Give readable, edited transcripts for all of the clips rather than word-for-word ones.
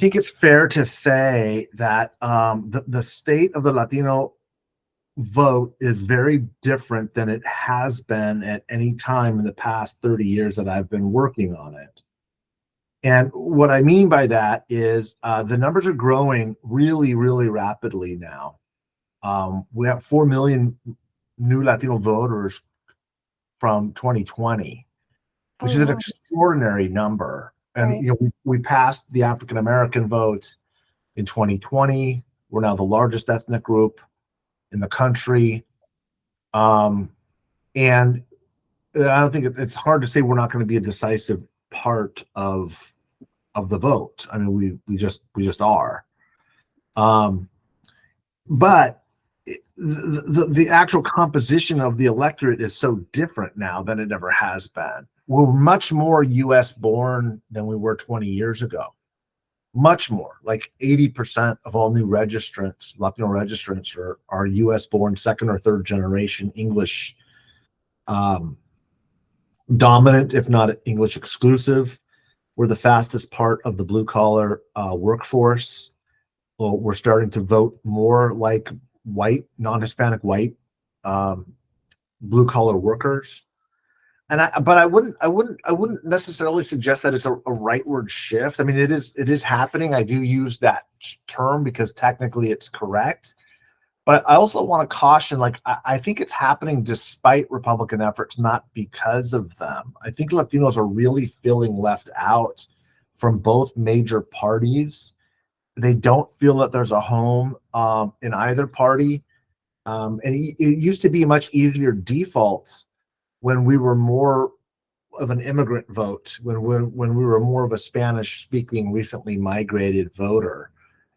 think it's fair to say that the state of the Latino vote is very different than it has been at any time in the past 30 years that I've been working on it. And what I mean by that is the numbers are growing really, really rapidly now. We have 4 million new Latino voters from 2020, which is an extraordinary number. And we passed the African American vote in 2020. We're now the largest ethnic group in the country. And I don't think it's hard to say we're not going to be a decisive part of the vote. I mean, we just are. But the actual composition of the electorate is so different now than it ever has been. We're much more U.S. born than we were 20 years ago. Much more, like 80% of all new registrants, Latino registrants, are U.S. born, second or third generation English dominant, if not English exclusive. We're the fastest part of the blue collar workforce. Well, we're starting to vote more like white, non-Hispanic white blue collar workers. But I wouldn't necessarily suggest that it's a rightward shift. I mean, it is happening. I do use that term because technically it's correct. But I also want to caution, like, I think it's happening despite Republican efforts, not because of them. I think Latinos are really feeling left out from both major parties. They don't feel that there's a home in either party. And it used to be much easier default when we were more of an immigrant vote, when we were more of a Spanish-speaking, recently migrated voter.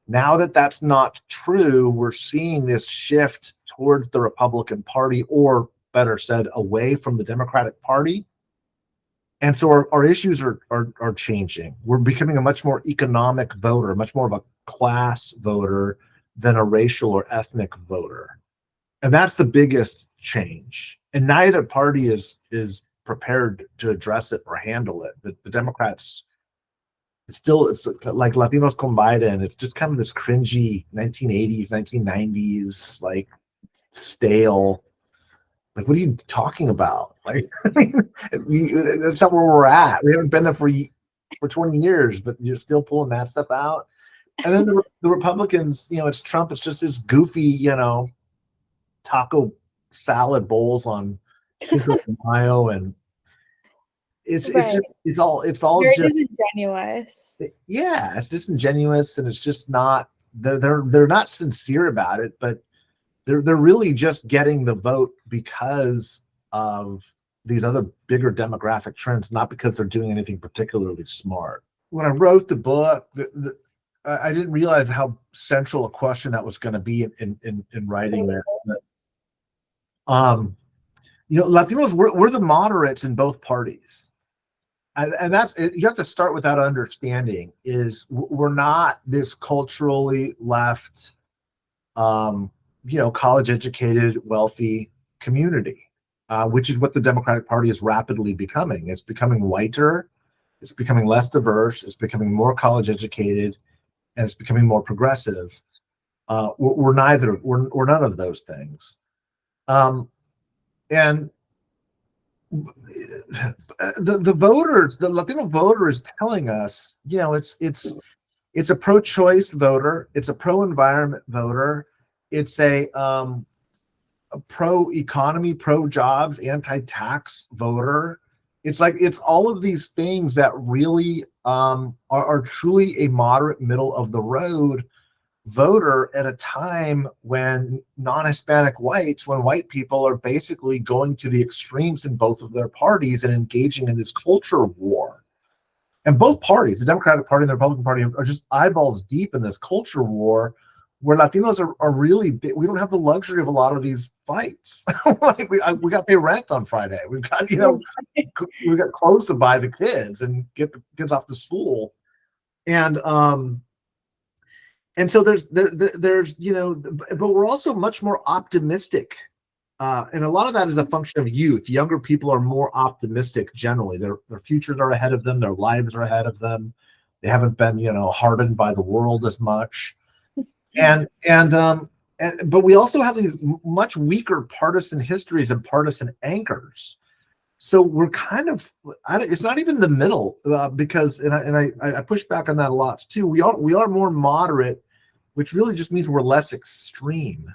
Now that that's not true, we're seeing this shift towards the Republican Party, or better said, away from the Democratic Party. And so our issues are changing. We're becoming a much more economic voter, much more of a class voter than a racial or ethnic voter. And that's the biggest change. And neither party is prepared to address it or handle it. The Democrats, it's like Latinos con Biden. It's just kind of this cringy 1980s, 1990s, like stale. Like, what are you talking about? Like, that's not where we're at. We haven't been there for 20 years, but you're still pulling that stuff out. And then the Republicans, it's Trump. It's just this goofy, taco salad bowls on Cinco de Mayo, and it's all very just disingenuous. Yeah, it's disingenuous, and it's just not. They're not sincere about it, but they're really just getting the vote because of these other bigger demographic trends, not because they're doing anything particularly smart. When I wrote the book, I didn't realize how central a question that was going to be in writing this. But, Latinos, we're the moderates in both parties. And that's, you have to start with that understanding, is we're not this culturally left, college educated, wealthy community, which is what the Democratic Party is rapidly becoming. It's becoming whiter, it's becoming less diverse, it's becoming more college educated, and it's becoming more progressive. We're none of those things. And the voters, the Latino voter, is telling us, it's a pro-choice voter, it's a pro-environment voter, it's a pro-economy, pro-jobs, anti-tax voter. It's all of these things that really are truly a moderate, middle of the road voter at a time when non-Hispanic whites, when white people are basically going to the extremes in both of their parties and engaging in this culture war. And both parties, the Democratic Party and the Republican Party, are just eyeballs deep in this culture war, where Latinos are really, we don't have the luxury of a lot of these fights. Like we got to pay rent on Friday. We've got, we've got clothes to buy the kids and get the kids off to school. And so there's, but we're also much more optimistic. And a lot of that is a function of youth. Younger people are more optimistic generally. Their futures are ahead of them. Their lives are ahead of them. They haven't been, hardened by the world as much. But we also have these much weaker partisan histories and partisan anchors. So we're kind of, it's not even the middle, because, I push back on that a lot too. We are more moderate, which really just means we're less extreme.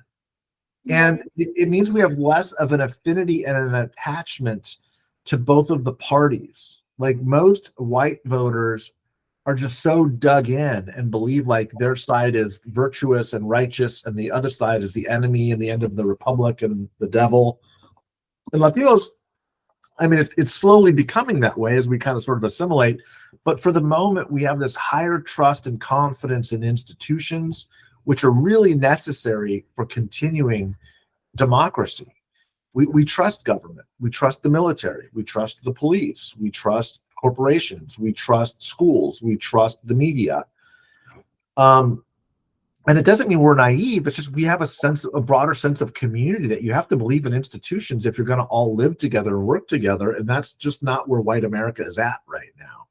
And it means we have less of an affinity and an attachment to both of the parties. Like most white voters are just so dug in and believe like their side is virtuous and righteous and the other side is the enemy and the end of the republic and the devil. And Latinos, I mean, it's slowly becoming that way as we kind of sort of assimilate. But for the moment, we have this higher trust and confidence in institutions, which are really necessary for continuing democracy. We trust government. We trust the military. We trust the police. We trust corporations. We trust schools. We trust the media. And it doesn't mean we're naive. It's just we have a broader sense of community that you have to believe in institutions if you're going to all live together and work together. And that's just not where white America is at right now.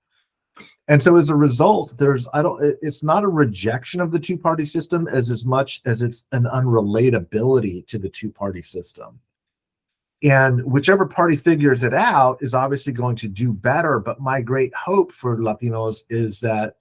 And so as a result, it's not a rejection of the two-party system as much as it's an unrelatability to the two-party system. And whichever party figures it out is obviously going to do better. But my great hope for Latinos is that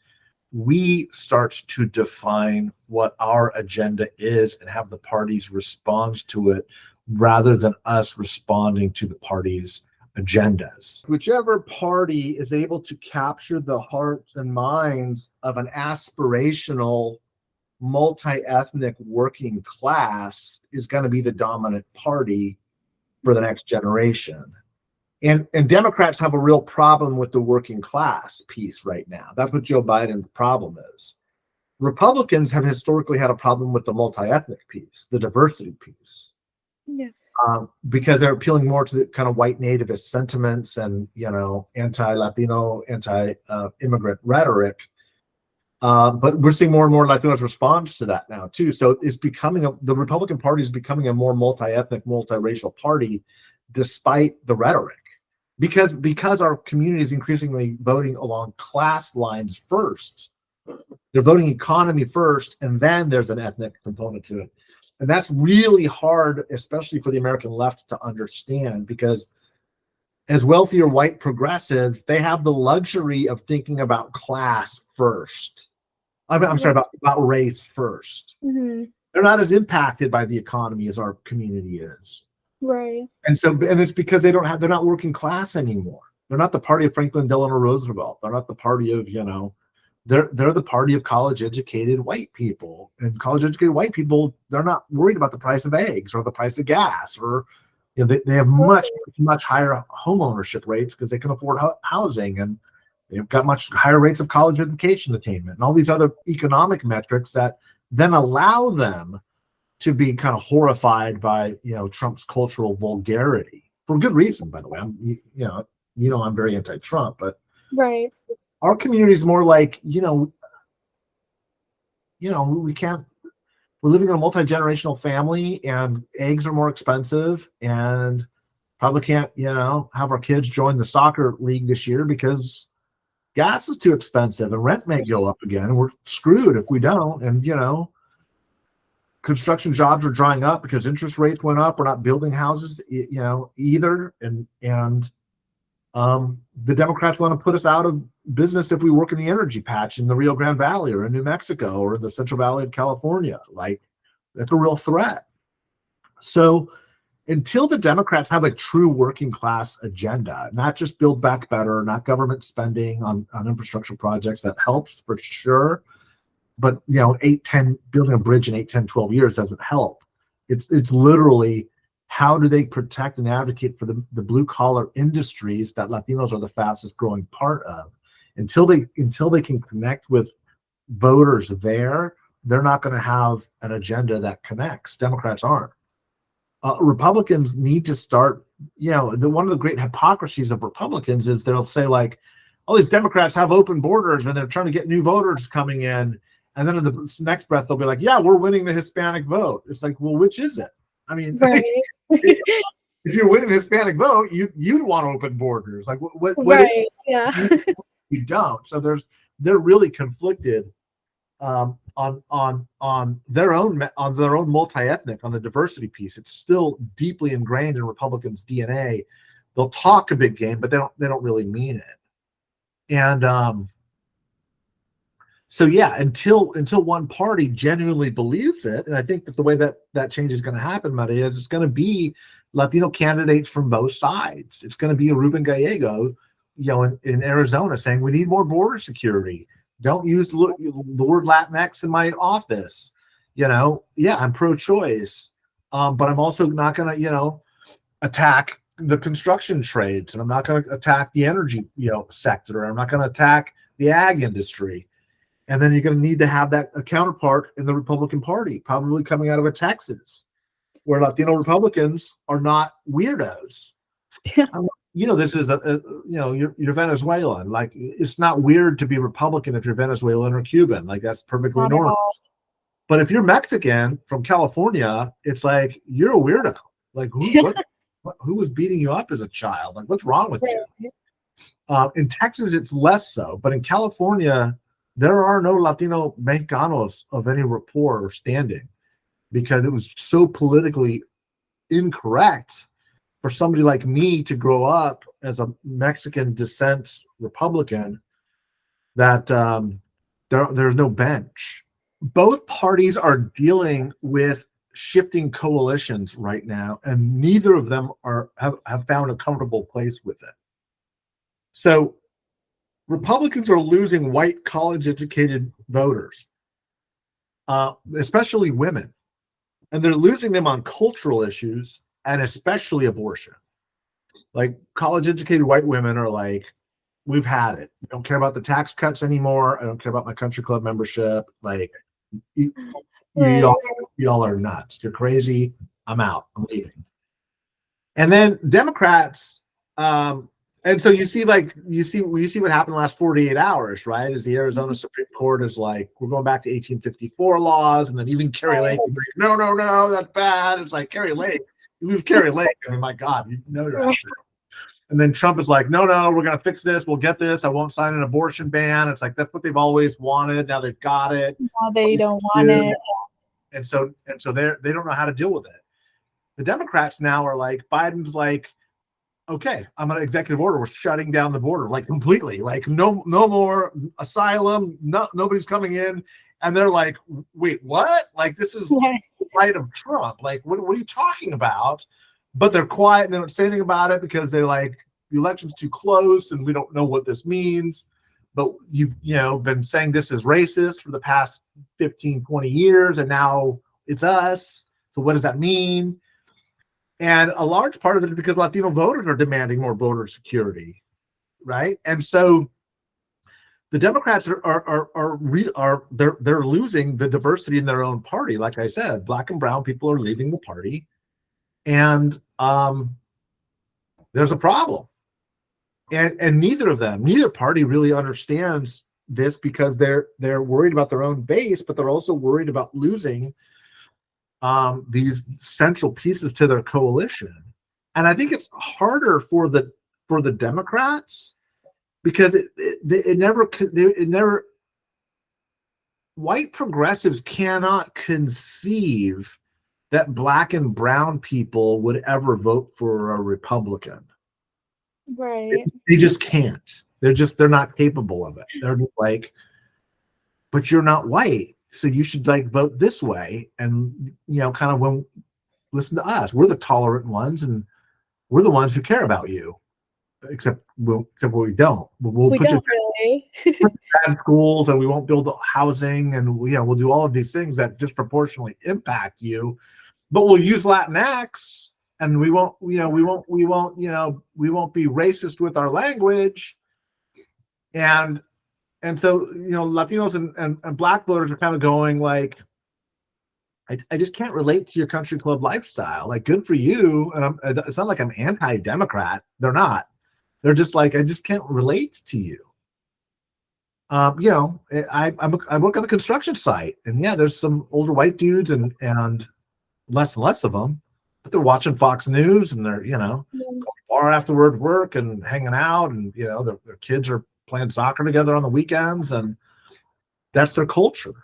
we start to define what our agenda is and have the parties respond to it rather than us responding to the parties' agendas. Whichever party is able to capture the hearts and minds of an aspirational, multi-ethnic working class is going to be the dominant party for the next generation. And Democrats have a real problem with the working class piece right now. That's what Joe Biden's problem is. Republicans have historically had a problem with the multi-ethnic piece, the diversity piece. Yes. Because they're appealing more to the kind of white nativist sentiments and, anti-Latino, anti-immigrant rhetoric. But we're seeing more and more Latinos respond to that now too. So it's the Republican Party is becoming a more multi-ethnic, multiracial party, despite the rhetoric, because our community is increasingly voting along class lines first. They're voting economy first, and then there's an ethnic component to it. And that's really hard, especially for the American left to understand, because as wealthier white progressives, they have the luxury of thinking about class first. I'm sorry, about race first. Mm-hmm. They're not as impacted by the economy as our community is. Right. And it's because they're not working class anymore. They're not the party of Franklin Delano Roosevelt. They're not the party of, they're the party of college educated white people. And college educated white people, they're not worried about the price of eggs or the price of gas, or they have much higher home ownership rates because they can afford housing, and they've got much higher rates of college education attainment and all these other economic metrics that then allow them to be kind of horrified by Trump's cultural vulgarity, for good reason, by the way. I'm very anti-Trump, but right. Our community is more like we can't. We're living in a multi-generational family, and eggs are more expensive, and probably can't have our kids join the soccer league this year because gas is too expensive and rent may go up again, and we're screwed if we don't. And construction jobs are drying up because interest rates went up. We're not building houses, either. And the Democrats want to put us out of business if we work in the energy patch in the Rio Grande Valley or in New Mexico or the Central Valley of California. Like, that's a real threat. So until the Democrats have a true working class agenda, not just build back better, not government spending on infrastructure projects, that helps for sure. But, building a bridge in 8, 10, 12 years doesn't help. It's literally, how do they protect and advocate for the blue collar industries that Latinos are the fastest growing part of? Until they can connect with voters there, they're not going to have an agenda that connects. Democrats aren't. Republicans need to start, one of the great hypocrisies of Republicans is they'll say like, oh, these Democrats have open borders and they're trying to get new voters coming in. And then in the next breath, they'll be like, yeah, we're winning the Hispanic vote. It's like, well, which is it? I mean, right. If you're winning the Hispanic vote, you'd want open borders. Like what right. Yeah. You don't. So they're really conflicted on their own multi-ethnic, on the diversity piece. It's still deeply ingrained in Republicans' DNA. They'll talk a big game, but they don't really mean it. And so yeah, until one party genuinely believes it, and I think that the way that change is going to happen, Maria, is it's going to be Latino candidates from both sides. It's going to be a Ruben Gallego, in Arizona, saying we need more border security. Don't use the word Latinx in my office. Yeah, I'm pro-choice, but I'm also not going to, attack the construction trades, and I'm not going to attack the energy, sector. I'm not going to attack the ag industry. And then you're going to need to have that a counterpart in the Republican Party, probably coming out of Texas, where Latino Republicans are not weirdos. This is you're Venezuelan. Like, it's not weird to be Republican if you're Venezuelan or Cuban. Like, that's perfectly normal. But if you're Mexican from California, it's like you're a weirdo. Like, who was beating you up as a child? Like, what's wrong with you? In Texas, it's less so, but in California, there are no Latino Mexicanos of any rapport or standing, because it was so politically incorrect for somebody like me to grow up as a Mexican descent Republican that there's no bench. Both parties are dealing with shifting coalitions right now, and neither of them have found a comfortable place with it. So Republicans are losing white college-educated voters, especially women, and they're losing them on cultural issues and especially abortion. Like, college-educated white women are like, we've had it. I don't care about the tax cuts anymore. I don't care about my country club membership. Like, y'all are nuts. You're crazy. I'm out. I'm leaving. And then Democrats, and so you see what happened in the last 48 hours, right? As the Arizona Supreme Court is like, we're going back to 1854 laws, and then even Carrie Lake is like, no, that's bad. It's like, Carrie Lake, you lose Carrie Lake. I mean, my God, you're out there. And then Trump is like, no, we're going to fix this. We'll get this. I won't sign an abortion ban. It's like, that's what they've always wanted. Now they've got it. Now they don't want it. And so they don't know how to deal with it. The Democrats now are like, Biden's like, okay, I'm an executive order. We're shutting down the border, like, completely. Like, no more asylum. Nobody's coming in. And they're like, wait, what? Like, this is the right of Trump. Like, what are you talking about? But they're quiet and they don't say anything about it because they're like, the election's too close and we don't know what this means. But you've been saying this is racist for the past 15, 20 years, and now it's us. So what does that mean? And a large part of it is because Latino voters are demanding more voter security, right? And so the Democrats they're losing the diversity in their own party. Like I said, Black and brown people are leaving the party, and there's a problem. And neither party really understands this, because they're worried about their own base, but they're also worried about losing these central pieces to their coalition. And I think it's harder for the Democrats, because it never white progressives cannot conceive that Black and brown people would ever vote for a Republican. Right. They just can't. They're not capable of it. They're like, but you're not white, so you should like vote this way. And kind of listen to us. We're the tolerant ones, and we're the ones who care about you. Except we don't. We'll put you in bad schools, and we won't build housing, and we'll do all of these things that disproportionately impact you. But we'll use Latinx, and we won't be racist with our language. And so Latinos and Black voters are kind of going like, I just can't relate to your country club lifestyle. Like, good for you. And it's not like I'm anti-Democrat. They're not. They're just like, I just can't relate to you. I work on the construction site, and there's some older white dudes and less and less of them, but they're watching Fox News, and they're going bar after work and hanging out, and their kids are playing soccer together on the weekends, and that's their culture.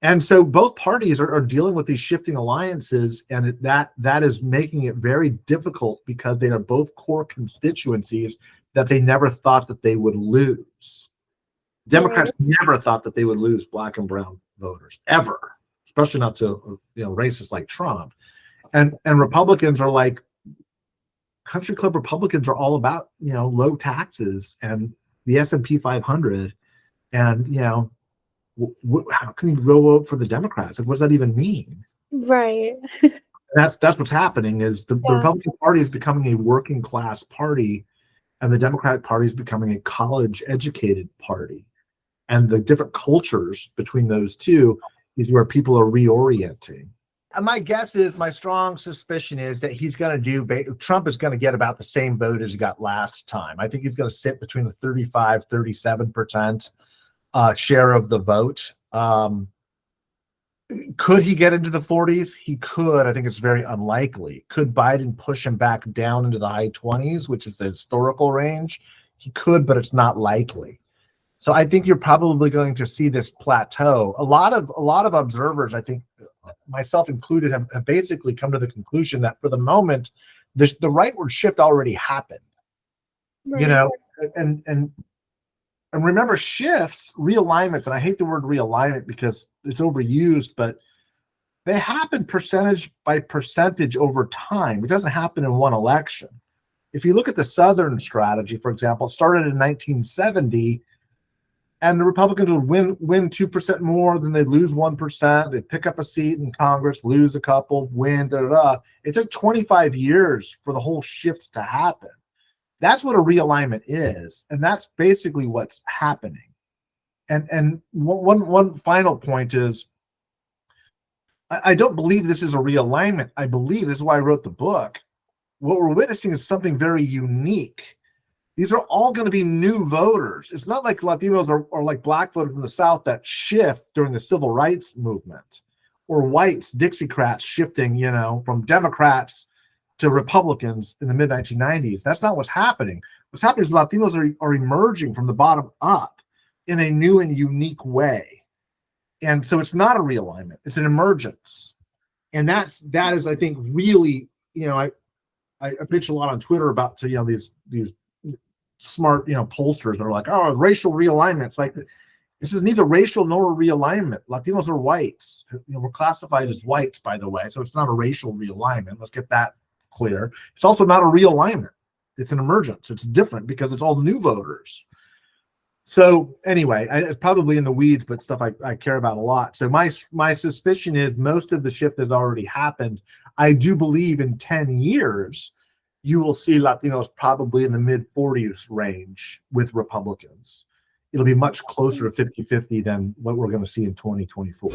And so both parties are dealing with these shifting alliances, and that is making it very difficult because they are both core constituencies that they never thought that they would lose. Democrats never thought that they would lose black and brown voters, ever, especially not to racists like Trump. And Republicans are like, country club Republicans are all about low taxes and the S&P 500, and how can you go vote for the Democrats? Like, what does that even mean? Right. That's what's happening. Is the Republican Party is becoming a working class party, and the Democratic Party is becoming a college educated party. And the different cultures between those two is where people are reorienting. And my guess is, my strong suspicion is that Trump is going to get about the same vote as he got last time. I think he's going to sit between the 35, 37% share of the vote. Could he get into the 40s? He could. I think it's very unlikely. Could Biden push him back down into the high 20s, which is the historical range? He could, but it's not likely. So I think you're probably going to see this plateau. A lot of observers, I think, myself included, have basically come to the conclusion that for the moment, the rightward shift already happened. Right. And remember, shifts, realignments, and I hate the word realignment because it's overused, but they happen percentage by percentage over time. It doesn't happen in one election. If you look at the Southern strategy, for example, it started in 1970, and the Republicans would win 2% more, then they'd lose 1%. They'd pick up a seat in Congress, lose a couple, win, It took 25 years for the whole shift to happen. That's what a realignment is, and that's basically what's happening. And one final point is, I don't believe this is a realignment. I believe, this is why I wrote the book, what we're witnessing is something very unique. These are all going to be new voters. It's not like Latinos or like black voters from the South that shift during the civil rights movement, or whites, Dixiecrats shifting, from Democrats to Republicans in the mid-1990s. That's not what's happening. What's happening is Latinos are emerging from the bottom up in a new and unique way. And so it's not a realignment, it's an emergence. And that is, I think, really, I pitch a lot on Twitter about these smart pollsters that are like, oh, racial realignment. It's like, this is neither racial nor a realignment. Latinos are whites. We're classified as whites, by the way, so it's not a racial realignment. Let's get that clear. It's also not a realignment. It's an emergence. It's different because it's all new voters. So anyway, it's probably in the weeds, but stuff I care about a lot. So my suspicion is most of the shift has already happened. I do believe in 10 years, you will see Latinos probably in the mid-40s range with Republicans. It'll be much closer to 50-50 than what we're going to see in 2024.